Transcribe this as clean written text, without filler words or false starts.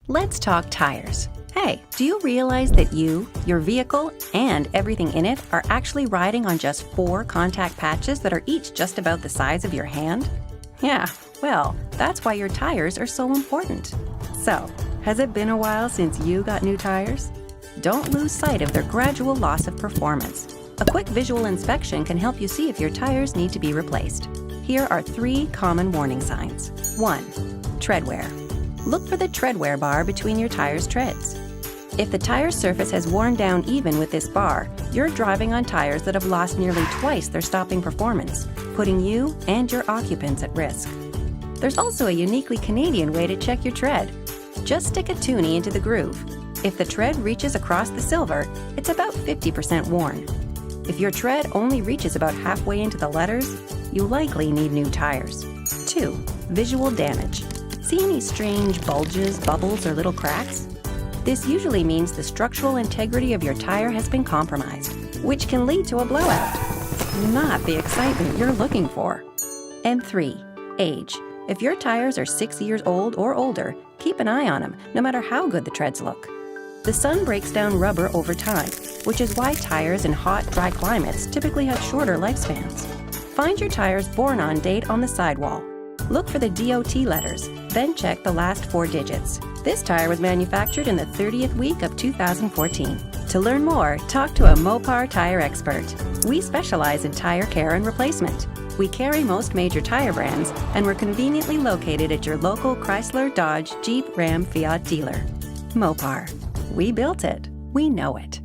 Let's talk tires. Hey, do you realize that you, your vehicle, and everything in it are actually riding on just 4 contact patches that are each just about the size of your hand? Yeah, well, that's why your tires are so important. So, has it been a while since you got new tires? Don't lose sight of their gradual loss of performance. A quick visual inspection can help you see if your tires need to be replaced. Here are 3 common warning signs. 1. Tread wear. Look for the tread wear bar between your tire's treads. If the tire surface has worn down even with this bar, you're driving on tires that have lost nearly twice their stopping performance, putting you and your occupants at risk. There's also a uniquely Canadian way to check your tread. Just stick a toonie into the groove. If the tread reaches across the silver, it's about 50% worn. If your tread only reaches about halfway into the letters, you likely need new tires. 2. Visual damage. See any strange bulges, bubbles, or little cracks? This usually means the structural integrity of your tire has been compromised, which can lead to a blowout. Not the excitement you're looking for. And 3. Age. If your tires are 6 years old or older, keep an eye on them, no matter how good the treads look. The sun breaks down rubber over time, which is why tires in hot, dry climates typically have shorter lifespans. Find your tire's born-on date on the sidewall. Look for the DOT letters, then check the last 4 digits. This tire was manufactured in the 30th week of 2014. To learn more, talk to a Mopar tire expert. We specialize in tire care and replacement. We carry most major tire brands, and we're conveniently located at your local Chrysler, Dodge, Jeep, Ram, Fiat dealer. Mopar. We built it. We know it.